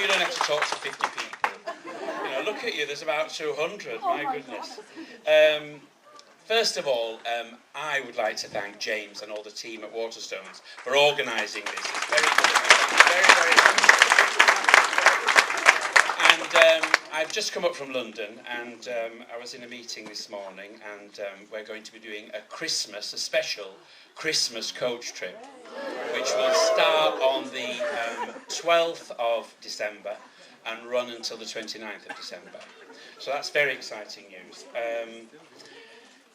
you don't have to talk to 50 people. You know, look at you, there's about 200, my goodness. First of all, I would like to thank James and all the team at Waterstones for organising this. It's very good. Very, very good. And I've just come up from London, and I was in a meeting this morning, and we're going to be doing a special Christmas coach trip, which will start on the 12th of December and run until the 29th of December. So that's very exciting news.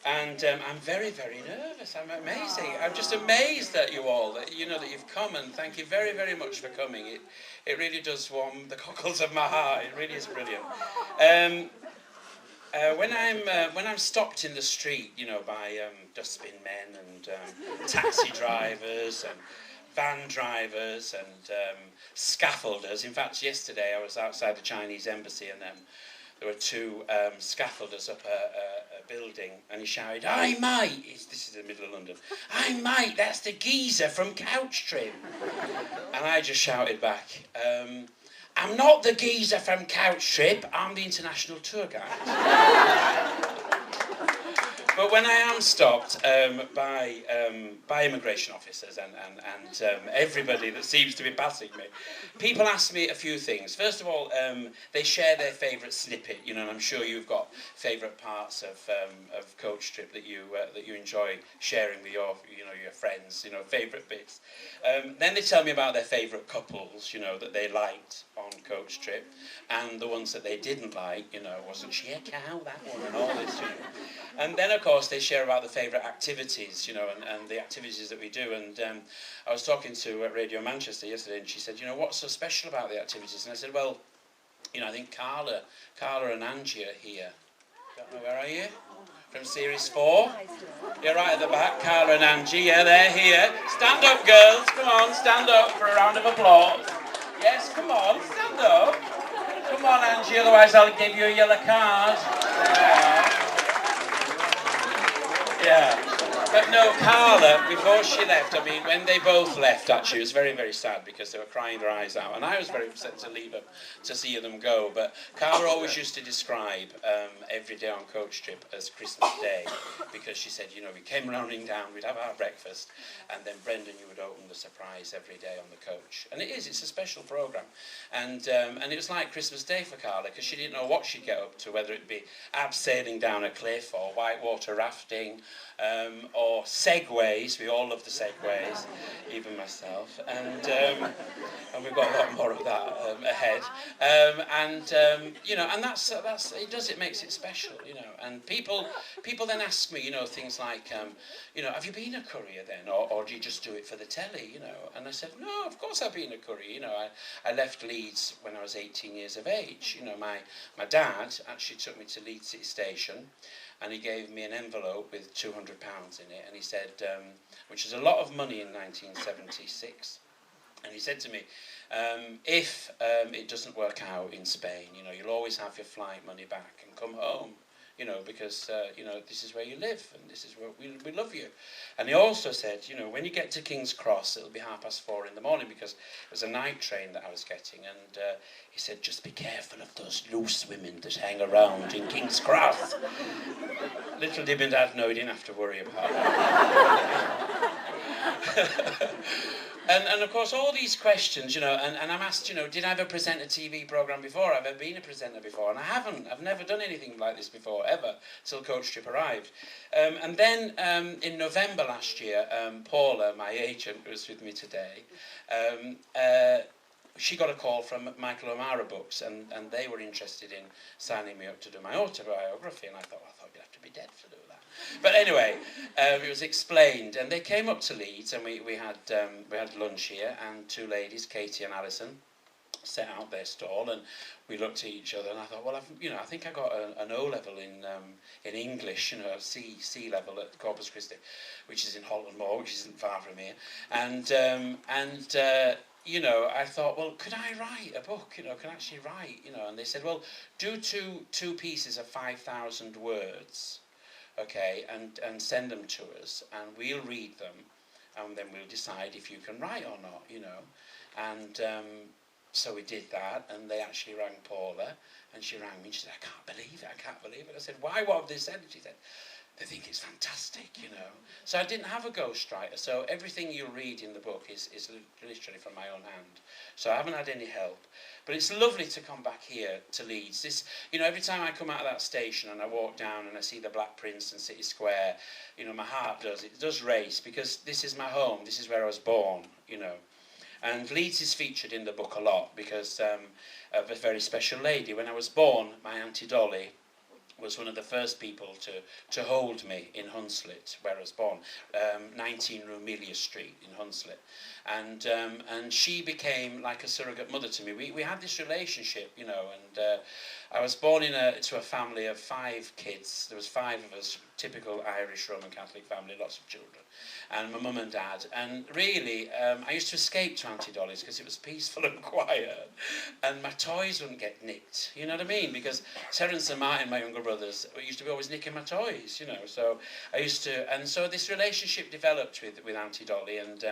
And I'm very, very nervous. I'm just amazed at you all, that that you've come, and thank you very, very much for coming. It really does warm the cockles of my heart. It really is brilliant. When I'm stopped in the street, by dustbin men and taxi drivers and van drivers and scaffolders. In fact, yesterday I was outside the Chinese embassy, and there were two scaffolders up a building, and he shouted, "Hi mate!" This is in the middle of London. "Hi mate, that's the geezer from Couch Trim." And I just shouted back, "I'm not the geezer from Couch Trip, I'm the international tour guide." But when I am stopped by immigration officers and everybody that seems to be passing me, people ask me a few things. First of all, they share their favourite snippet, and I'm sure you've got favourite parts of Coach Trip that you enjoy sharing with your friends, favourite bits. Then they tell me about their favourite couples, that they liked on Coach Trip, and the ones that they didn't like, wasn't she a cow, that one, and all this, And then, of course, they share about the favourite activities, and the activities that we do. And I was talking to Radio Manchester yesterday, and she said, what's so special about the activities? And I said, well, I think Carla and Angie are here. Don't know, where are you? From Series 4? You're right at the back, Carla and Angie. Yeah, they're here. Stand up, girls. Come on, stand up for a round of applause. Yes, come on, stand up. Come on, Angie, otherwise I'll give you a yellow card. Yeah. But no, Carla, before she left, when they both left, actually, it was very, very sad because they were crying their eyes out. And I was very upset to leave them, to see them go. But Carla always used to describe every day on Coach Trip as Christmas Day, because she said, we came running down, we'd have our breakfast, and then Brendan, you would open the surprise every day on the coach. And it's a special programme. And it was like Christmas Day for Carla, because she didn't know what she'd get up to, whether it be abseiling down a cliff or whitewater rafting, or segways. We all love the segways, even myself, and we've got a lot more of that ahead. And that's it makes it special, And people then ask me, things like, have you been a courier then, or do you just do it for the telly, And I said, no, of course I've been a courier. I left Leeds when I was 18 years of age. My dad actually took me to Leeds City Station, and he gave me an envelope with £200 in it, and he said, which is a lot of money in 1976, and he said to me, if it doesn't work out in Spain, you'll always have your flight money back and come home, because this is where you live, and this is where we love you. And he also said, when you get to King's Cross, it'll be 4:30 in the morning, because it was a night train that I was getting, and he said, just be careful of those loose women that hang around in King's Cross. Little did my dad know he didn't have to worry about that. And of course, all these questions, and I'm asked, did I ever present a TV programme before? Have I ever been a presenter before? And I haven't. I've never done anything like this before, ever, till Coach Trip arrived. And then in November last year, Paula, my agent, who was with me today, she got a call from Michael O'Mara Books, and they were interested in signing me up to do my autobiography, and I thought you'd have to be dead to do that. But anyway, it was explained, and they came up to Leeds, and we had lunch here, and two ladies, Katie and Alison, set out their stall, and we looked at each other, and I thought, well, I think I got an O level in English, a C level at Corpus Christi, which is in Holland Moor, which isn't far from here, and I thought, well, could I write a book? Can I actually write? And they said, well, do two pieces of 5,000 words, okay, and send them to us, and we'll read them, and then we'll decide if you can write or not, And So we did that, and they actually rang Paula, and she rang me, and she said, I can't believe it, I can't believe it. I said, why, what have they said? And she said, they think it's fantastic, you know. So I didn't have a ghostwriter, so everything you read in the book is literally from my own hand. So I haven't had any help. But it's lovely to come back here to Leeds. This, you know, every time I come out of that station and I walk down and I see the Black Prince and City Square, you know, my heart does race, because this is my home, this is where I was born, you know. And Leeds is featured in the book a lot because of a very special lady. When I was born, my Auntie Dolly was one of the first people to hold me in Hunslet, where I was born, 19 Rumelia Street in Hunslet. And she became like a surrogate mother to me. We had this relationship, you know, and I was born to a family of 5 kids. There was 5 of us, typical Irish Roman Catholic family, lots of children, and my mum and dad. And really, I used to escape to Auntie Dolly's because it was peaceful and quiet, and my toys wouldn't get nicked, you know what I mean? Because Terence and Martin, my younger brothers, used to be always nicking my toys, you know, so I used to, and so this relationship developed with Auntie Dolly, and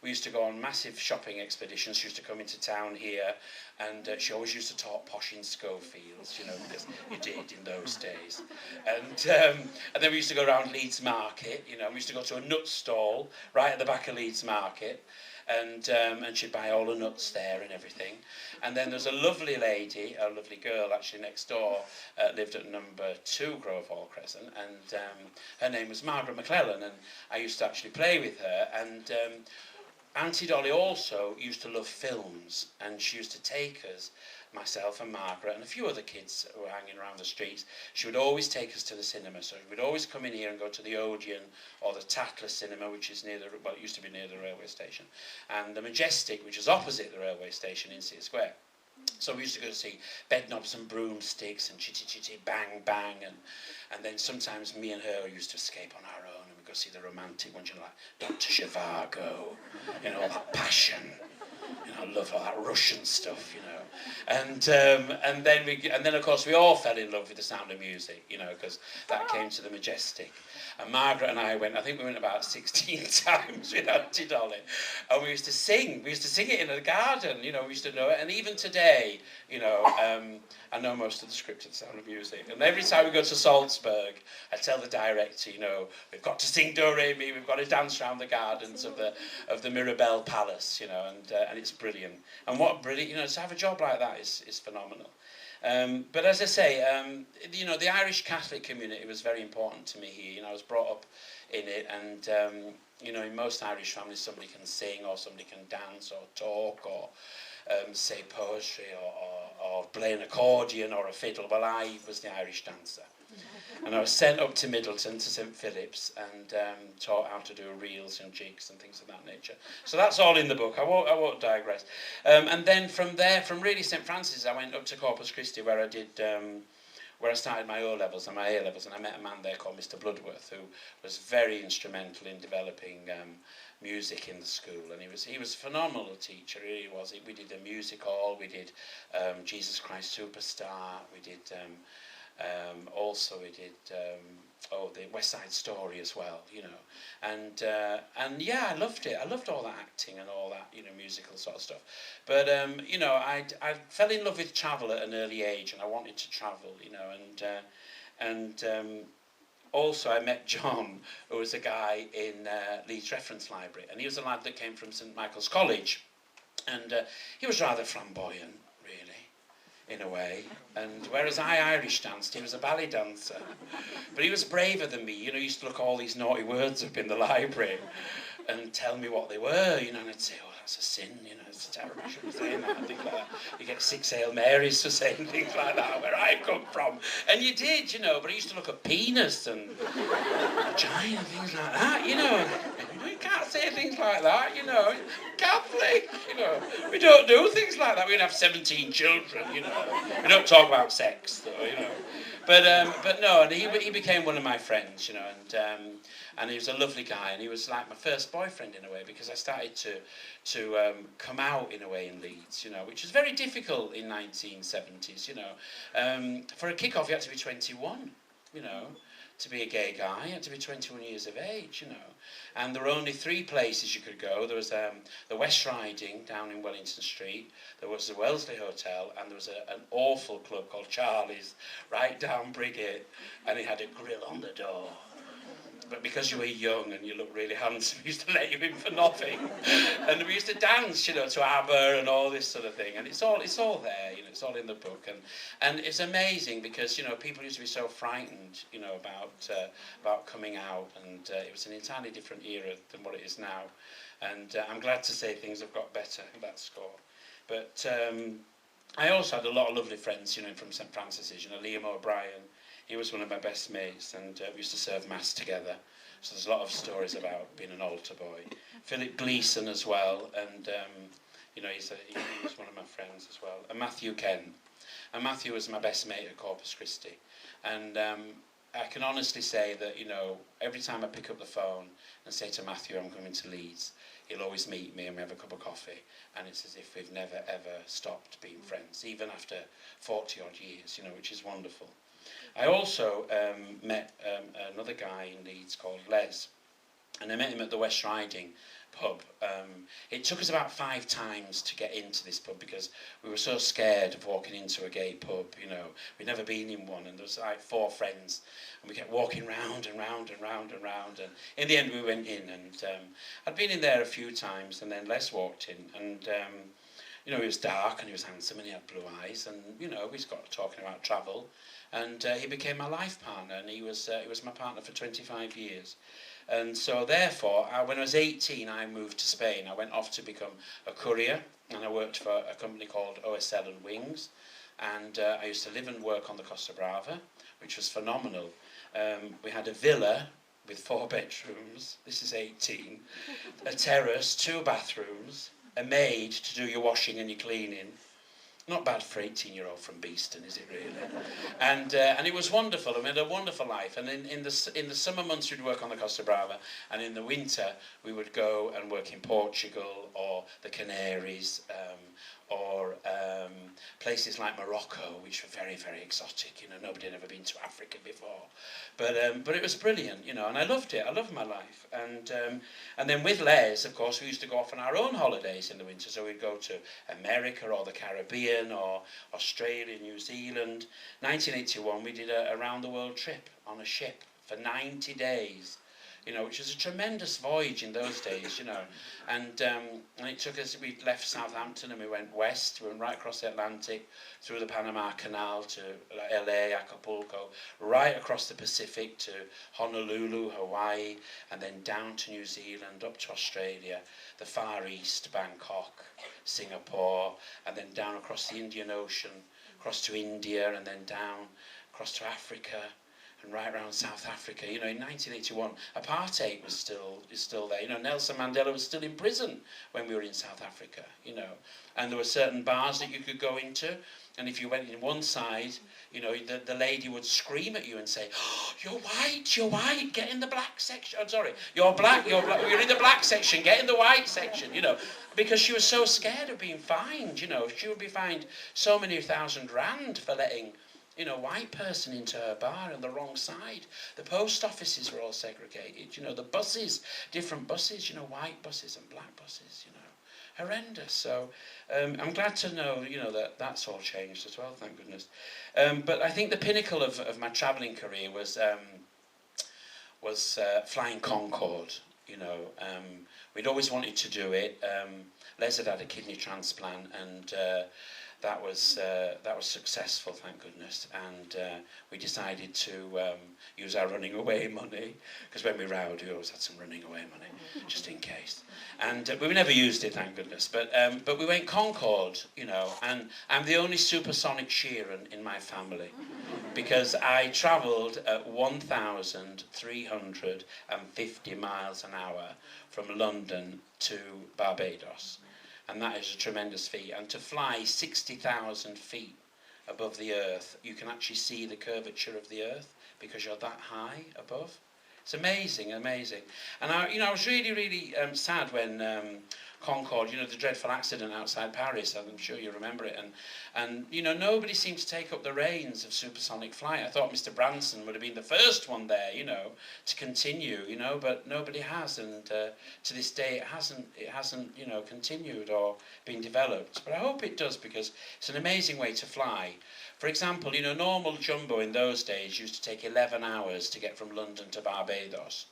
we used to go on massive shopping expeditions. She used to come into town here, and she always used to talk posh in Schofields, you know, because you did in those days. And then we used to go around Leeds Market, you know, we used to go to a nut stall right at the back of Leeds Market, and she'd buy all the nuts there and everything. And then there's a lovely lady, a lovely girl actually next door, lived at number 2 Grove Hall Crescent, and her name was Margaret McClellan, and I used to actually play with her. And Auntie Dolly also used to love films, and she used to take us, myself and Margaret and a few other kids who were hanging around the streets. She would always take us to the cinema, so we'd always come in here and go to the Odeon or the Tatler Cinema, which is near well, it used to be near the railway station, and the Majestic, which is opposite the railway station in City Square. So we used to go to see Bedknobs and Broomsticks and Chitty Chitty Bang Bang, and then sometimes me and her used to escape on our own, and we'd go see the romantic ones, you know, like Dr. Zhivago, you know, all that passion, you know, I love all that Russian stuff, you know, and then of course we all fell in love with the Sound of Music, you know, because that came to the Majestic. And Margaret and I went, I think we went about 16 times with Auntie Dolly. And we used to sing. We used to sing it in the garden, you know, we used to know it. And even today, you know, I know most of the script of The Sound of Music. And every time we go to Salzburg, I tell the director, you know, we've got to sing Do Re Mi, we've got to dance around the gardens of the Mirabelle Palace, you know, and it's brilliant. And what brilliant, you know, to have a job like that is phenomenal. But as I say, you know, the Irish Catholic community was very important to me here. You know, I was brought up in it, and you know, in most Irish families, somebody can sing, or somebody can dance, or talk, or say poetry, or play an accordion or a fiddle. Well, I was the Irish dancer. And I was sent up to Middleton, to St Philip's, and taught how to do reels and jigs and things of that nature. So that's all in the book. I won't digress. And then from there, from really St Francis, I went up to Corpus Christi, where I did, where I started my O-levels and my A-levels, and I met a man there called Mr Bloodworth, who was very instrumental in developing music in the school, and he was a phenomenal teacher. He really was. We did a music hall. We did Jesus Christ Superstar. We did. Also we did the West Side Story as well, you know, and yeah, I loved it. I loved all that acting and all that, you know, musical sort of stuff. But you know, I fell in love with travel at an early age, and I wanted to travel, you know, and also I met John, who was a guy in Leeds Reference Library, and he was a lad that came from St Michael's College, and he was rather flamboyant, in a way, and whereas I Irish danced, he was a ballet dancer. But he was braver than me, you know. He used to look all these naughty words up in the library and tell me what they were, you know, and I'd say, oh, that's a sin, you know, it's terrible, you shouldn't be saying that, and things like that. You get 6 Hail Marys for saying things like that, where I come from. And you did, you know, but I used to look at penis and vagina and things like that, you know. You can't say things like that, you know. Catholic, you know. We don't do things like that. We don't have 17 children, you know. We don't talk about sex, though, you know. But no, and he became one of my friends, you know, and he was a lovely guy, and he was like my first boyfriend in a way, because I started to come out in a way in Leeds, you know, which was very difficult in 1970s, you know. For a kick-off, you had to be 21, you know, to be a gay guy. You had to be 21 years of age, you know. And there were only 3 places you could go. There was the West Riding down in Wellington Street, there was the Wellesley Hotel, and there was an awful club called Charlie's right down Briggate, and it had a grill on the door. But because you were young and you looked really handsome, we used to let you in for nothing. And we used to dance, you know, to ABBA and all this sort of thing. And it's all there, you know, it's all in the book. And it's amazing because, you know, people used to be so frightened, you know, about coming out. And it was an entirely different era than what it is now. And I'm glad to say things have got better in that score. But I also had a lot of lovely friends, you know, from St Francis's, you know, Liam O'Brien. He was one of my best mates, and we used to serve mass together. So there's a lot of stories about being an altar boy. Philip Gleeson as well, and you know, he was one of my friends as well. And Matthew Ken. And Matthew was my best mate at Corpus Christi. And I can honestly say that, you know, every time I pick up the phone and say to Matthew, I'm coming to Leeds, he'll always meet me and we have a cup of coffee. And it's as if we've never, ever stopped being friends, even after 40-odd years, you know, which is wonderful. I also met another guy in Leeds called Les, and I met him at the West Riding pub. It took us about 5 times to get into this pub because we were so scared of walking into a gay pub, you know. We'd never been in one, and there was like 4 friends, and we kept walking round and round and round and round, and in the end we went in, and I'd been in there a few times, and then Les walked in, and you know, he was dark and he was handsome and he had blue eyes, and you know, we got talking about travel, and he became my life partner, and he was my partner for 25 years. And so therefore, when I was 18, I moved to Spain. I went off to become a courier, and I worked for a company called OSL and Wings, and I used to live and work on the Costa Brava, which was phenomenal. We had a villa with 4 bedrooms, this is 18, a terrace, 2 bathrooms, a maid to do your washing and your cleaning. Not bad for an 18-year-old from Beeston, is it really? And it was wonderful. I mean, a wonderful life. And in the summer months, we'd work on the Costa Brava, and in the winter, we would go and work in Portugal or the Canaries, or places like Morocco, which were very, very exotic. You know, nobody had ever been to Africa before. But it was brilliant, you know, and I loved it. I loved my life. And then with Les, of course, we used to go off on our own holidays in the winter. So we'd go to America or the Caribbean or Australia, New Zealand. 1981, we did a round-the-world trip on a ship for 90 days. You know, which was a tremendous voyage in those days, you know. And it took us, we left Southampton and we went west, we went right across the Atlantic, through the Panama Canal to LA, Acapulco, right across the Pacific to Honolulu, Hawaii, and then down to New Zealand, up to Australia, the Far East, Bangkok, Singapore, and then down across the Indian Ocean, across to India, and then down across to Africa, and right around South Africa. You know, in 1981, apartheid is still there. You know, Nelson Mandela was still in prison when we were in South Africa, you know. And there were certain bars that you could go into, and if you went in one side, you know, the lady would scream at you and say, "Oh, you're white, get in the black section." Oh, sorry, you're black, you're in the black section, get in the white section, you know. Because she was so scared of being fined, you know. She would be fined so many £1,000 for letting, you know, white person into her bar on the wrong side. The post offices were all segregated, you know, the buses, different buses, you know, white buses and black buses, you know, horrendous. So I'm glad to know, you know, that that's all changed as well, thank goodness. But I think the pinnacle of my travelling career was flying Concorde, you know. We'd always wanted to do it. Les had had a kidney transplant, and that was successful, thank goodness, and we decided to use our running away money, because when we rowed we always had some running away money, just in case, and we never used it, thank goodness, but we went Concorde, you know, and I'm the only supersonic Sheerin in my family, because I travelled at 1,350 miles an hour from London to Barbados. And that is a tremendous feat. And to fly 60,000 feet above the earth, you can actually see the curvature of the earth because you're that high above. It's amazing, amazing. And I was really, really sad when Concorde, you know, the dreadful accident outside Paris, I'm sure you remember it, and you know, nobody seemed to take up the reins of supersonic flight. I thought Mr. Branson would have been the first one there, you know, to continue, you know, but nobody has, and to this day it hasn't, you know, continued or been developed. But I hope it does, because it's an amazing way to fly. For example, you know, normal jumbo in those days used to take 11 hours to get from London to Barbados,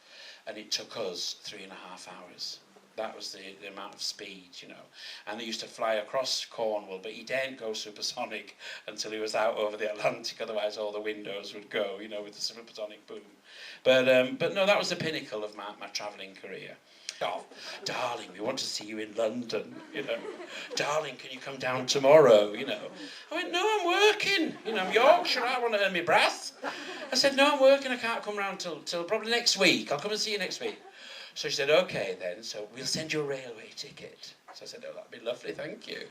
and it took us 3.5 hours. That was the amount of speed, you know. And they used to fly across Cornwall, but he daren't go supersonic until he was out over the Atlantic, otherwise all the windows would go, you know, with the supersonic boom. But no, that was the pinnacle of my travelling career. Oh, darling, we want to see you in London, you know. Darling, can you come down tomorrow, you know. I went, no, I'm working. You know, I'm Yorkshire, I want to earn my breath. I said, no, I'm working, I can't come round till probably next week. I'll come and see you next week. So she said, okay then, so we'll send you a railway ticket. So I said, oh, that'd be lovely, thank you.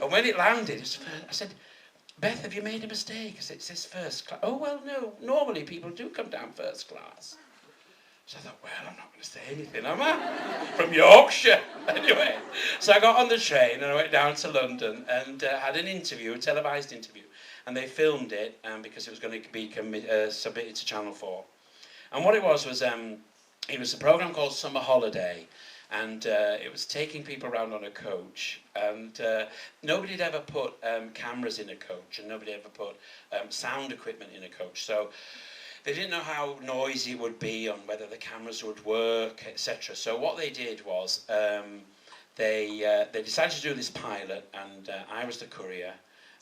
And when it landed, I said, Beth, have you made a mistake? I said, it says first class. Oh, well, no, normally people do come down first class. So I thought, well, I'm not going to say anything, am I? From Yorkshire. Anyway, so I got on the train and I went down to London and had an interview, a televised interview. And they filmed it because it was going to be submitted to Channel 4. And what it was it was a programme called Summer Holiday, and it was taking people around on a coach, and nobody had ever put cameras in a coach, and nobody ever put sound equipment in a coach, so they didn't know how noisy it would be, on whether the cameras would work, etc. So what they did was they decided to do this pilot, and I was the courier,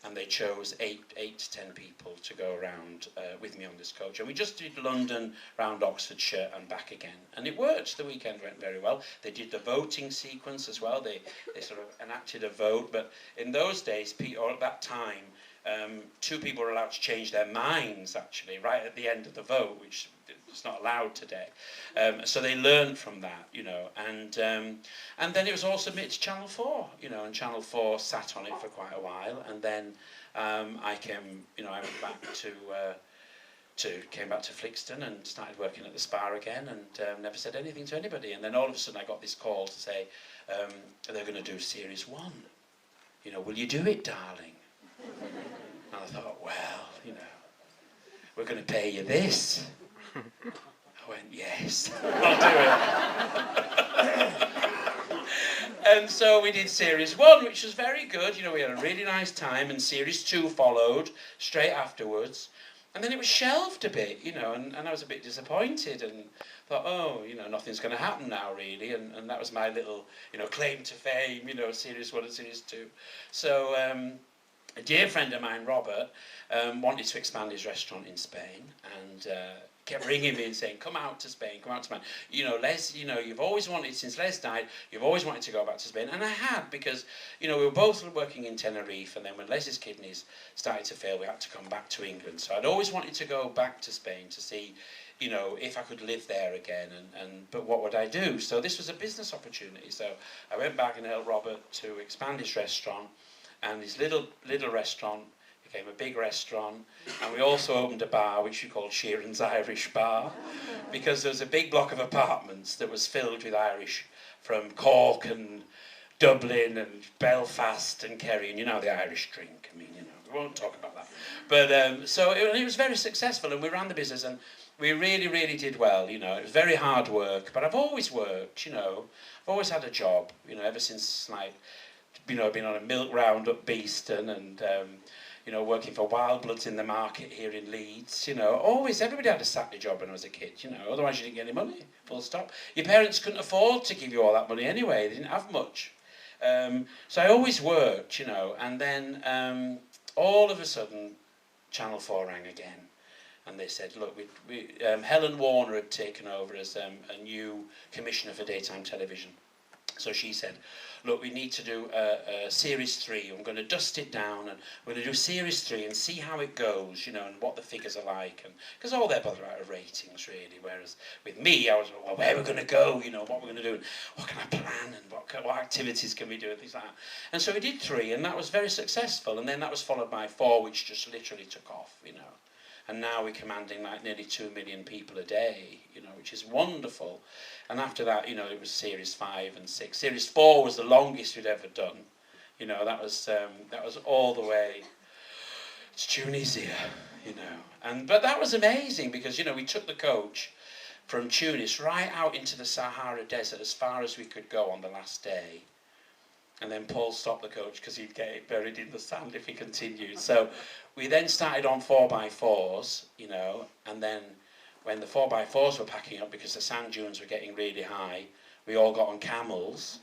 and they chose eight to 10 people to go around with me on this coach. And we just did London, round Oxfordshire and back again. And it worked, the weekend went very well. They did the voting sequence as well, they sort of enacted a vote, but in those days, or at that time, 2 people were allowed to change their minds, actually, right at the end of the vote, which is not allowed today. So they learned from that, you know, and then it was all submitted to Channel 4, you know, and Channel 4 sat on it for quite a while, and then I came, you know, I went back came back to Flixton and started working at the Spa again, and never said anything to anybody. And then all of a sudden I got this call to say they're going to do Series 1. You know, will you do it, darling? And I thought, well, you know, we're going to pay you this. I went, yes, I'll do it. And so we did Series 1, which was very good. You know, we had a really nice time, and Series 2 followed straight afterwards. And then it was shelved a bit, you know, and I was a bit disappointed and thought, oh, you know, nothing's going to happen now, really. And that was my little, you know, claim to fame, you know, Series 1 and Series 2. So a dear friend of mine, Robert, wanted to expand his restaurant in Spain, and kept ringing me and saying, come out to Spain, come out to Spain. You know, Les, you know, you've always wanted, since Les died, you've always wanted to go back to Spain. And I had, because, you know, we were both working in Tenerife, and then when Les's kidneys started to fail, we had to come back to England. So I'd always wanted to go back to Spain to see, you know, if I could live there again, but what would I do? So this was a business opportunity. So I went back and helped Robert to expand his restaurant, and his little restaurant became a big restaurant, and we also opened a bar which we called Sheerin's Irish Bar, because there was a big block of apartments that was filled with Irish from Cork and Dublin and Belfast and Kerry, and you know the Irish drink, I mean, you know, we won't talk about that. But so it was very successful, and we ran the business, and we really, really did well, you know. It was very hard work, but I've always worked, you know. I've always had a job, you know, ever since, like, you know, I've been on a milk round up Beeston, and you know, working for Wild Bloods in the market here in Leeds, you know, always, everybody had a Saturday job when I was a kid, you know, otherwise you didn't get any money, full stop. Your parents couldn't afford to give you all that money anyway, they didn't have much. So I always worked, you know, and then all of a sudden, Channel 4 rang again, and they said, look, Helen Warner had taken over as a new commissioner for daytime television. So she said, look, we need to do a Series 3. I'm going to dust it down, and we're going to do Series 3 and see how it goes, you know, and what the figures are like. Because all they're bothered about are ratings, really. Whereas with me, I was, well, where we're going to go, you know, what we're going to do, and what can I plan, and what activities can we do, and things like that. And so we did 3, and that was very successful. And then that was followed by 4, which just literally took off, you know. And now we're commanding like nearly 2 million people a day, you know, which is wonderful. And after that, you know, it was Series 5 and 6. Series 4 was the longest we'd ever done. You know, that was all the way to Tunisia, you know. But that was amazing because, you know, we took the coach from Tunis right out into the Sahara Desert as far as we could go on the last day. And then Paul stopped the coach because he'd get it buried in the sand if he continued. So we then started on 4x4s, you know, and then when the 4x4s were packing up because the sand dunes were getting really high, we all got on camels.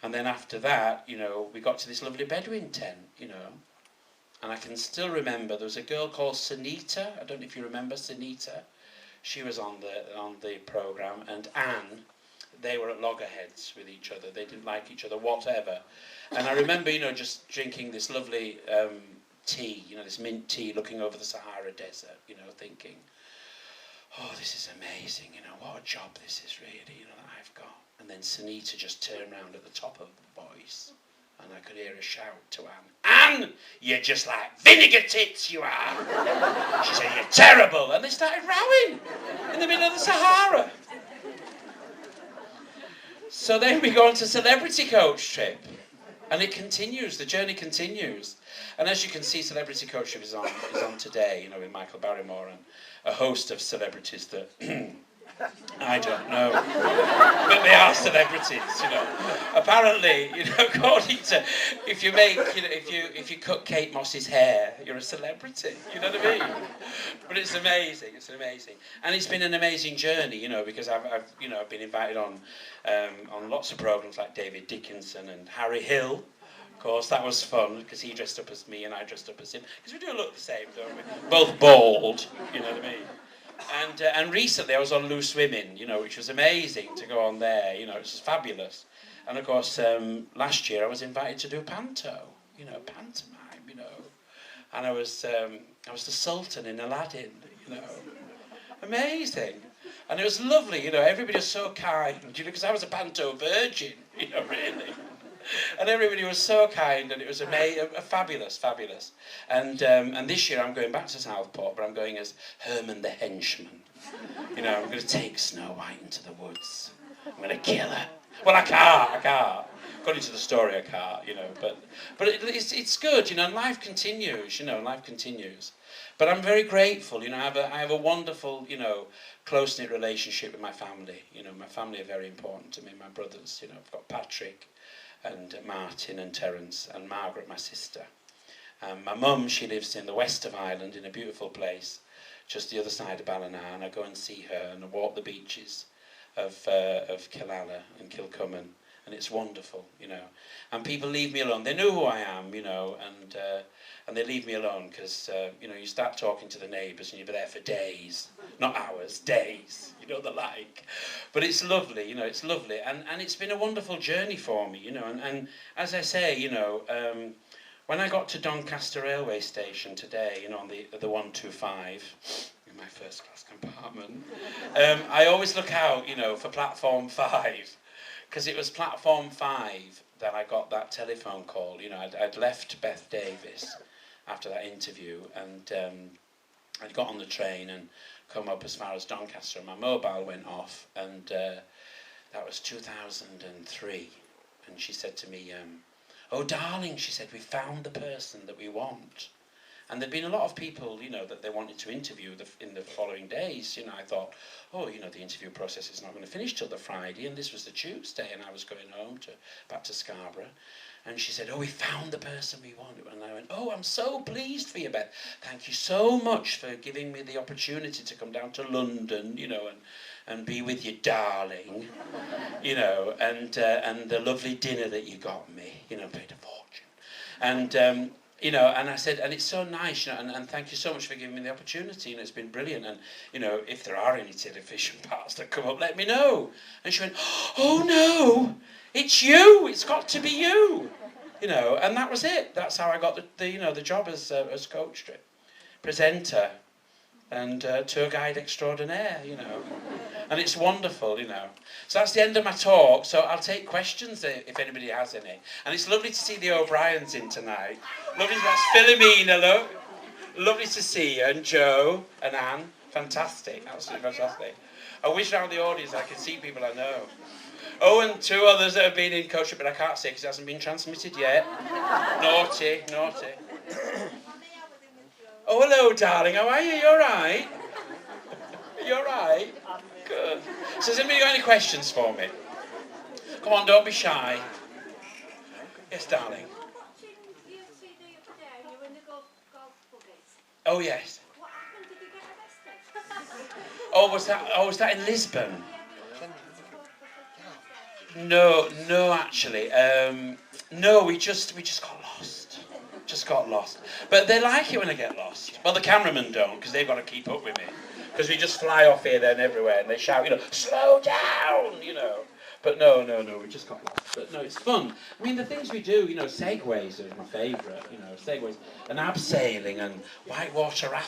And then after that, you know, we got to this lovely Bedouin tent, you know. And I can still remember there was a girl called Sunita. I don't know if you remember Sunita. She was on the programme, and Anne. They were at loggerheads with each other. They didn't like each other, whatever. And I remember, you know, just drinking this lovely tea, you know, this mint tea, looking over the Sahara Desert, you know, thinking, oh, this is amazing, you know, what a job this is really, you know, that I've got. And then Sunita just turned round at the top of the voice, and I could hear a shout to Anne, Anne, you're just like vinegar tits, you are. She said, you're terrible. And they started rowing in the middle of the Sahara. So then we go on to Celebrity Coach Trip, and it continues, the journey continues. And as you can see, Celebrity Coach Trip is on today, you know, with Michael Barrymore and a host of celebrities that I don't know, but they are celebrities, you know. Apparently, you know, according to, if you make, you know, if you cut Kate Moss's hair, you're a celebrity, you know what I mean? But it's amazing, and it's been an amazing journey, you know, because I've you know, I've been invited on lots of programs like David Dickinson and Harry Hill. Of course, that was fun because he dressed up as me and I dressed up as him, because we do look the same, don't we? Both bald, you know what I mean? And recently I was on Loose Women, you know, which was amazing to go on there, you know, it was fabulous. And of course, last year I was invited to do pantomime, you know, and I was the Sultan in Aladdin, you know, amazing. And it was lovely, you know, everybody was so kind, you know, because I was a panto virgin, you know, really. And everybody was so kind, and it was fabulous. And this year I'm going back to Southport, but I'm going as Herman the Henchman. You know, I'm going to take Snow White into the woods. I'm going to kill her. Well, I can't. According to the story, I can't, you know. But it's good, you know, and life continues, you know, But I'm very grateful, you know, I have a wonderful, you know, close-knit relationship with my family. You know, my family are very important to me, my brothers, you know, I've got Patrick, and Martin and Terence and Margaret, my sister. My mum, she lives in the west of Ireland in a beautiful place, just the other side of Ballina, and I go and see her and I walk the beaches of Killala and Kilcummin, and it's wonderful, you know. And people leave me alone. They know who I am, you know, and they leave me alone because, you know, you start talking to the neighbours and you're there for days, not hours, days, you know, the like. But it's lovely, you know, it's lovely. And it's been a wonderful journey for me, you know. And as I say, you know, when I got to Doncaster railway station today, you know, on the 125, in my first class compartment, I always look out, you know, for platform 5, because it was platform 5 that I got that telephone call. You know, I'd left Beth Davis after that interview, and I'd got on the train and come up as far as Doncaster, and my mobile went off, and that was 2003, and she said to me, oh darling, she said, we found the person that we want. And there'd been a lot of people, you know, that they wanted to interview in the following days. You know, I thought, oh, you know, the interview process is not going to finish till the Friday, and this was the Tuesday, and I was going home back to Scarborough. And she said, oh, we found the person we wanted. And I went, oh, I'm so pleased for you, Beth. Thank you so much for giving me the opportunity to come down to London, you know, and be with you, darling, you know, and the lovely dinner that you got me, you know, paid a fortune. And, you know, and I said, and it's so nice, you know, and thank you so much for giving me the opportunity, you know, it's been brilliant, and, you know, if there are any television parts that come up, let me know. And she went, oh no, it's you, it's got to be you, you know, and that was it. That's how I got the you know, the job as coach trip, presenter, and tour guide extraordinaire, you know, and it's wonderful, you know. So that's the end of my talk, so I'll take questions if anybody has any. And it's lovely to see the O'Briens in tonight. Lovely, that's Philomena, look. Lovely to see you. And Joe and Anne. Fantastic. Absolutely fantastic. I wish around the audience I could see people I know. Oh, and 2 others that have been in coaching, but I can't say because it hasn't been transmitted yet. Naughty, naughty. Oh, hello, darling. How are you? You all right? You all right? Good. So has anybody got any questions for me? Come on, don't be shy. Yes, darling. Oh, yes. Oh, was that in Lisbon? No, actually. No, we just got lost. Just got lost. But they like it when I get lost. Well, the cameramen don't, because they've got to keep up with me. Because we just fly off here, there and everywhere, and they shout, slow down, But no, we just got lost. But no, it's fun. I mean, the things we do, segways are my favourite, segways. And abseiling and whitewater rafting.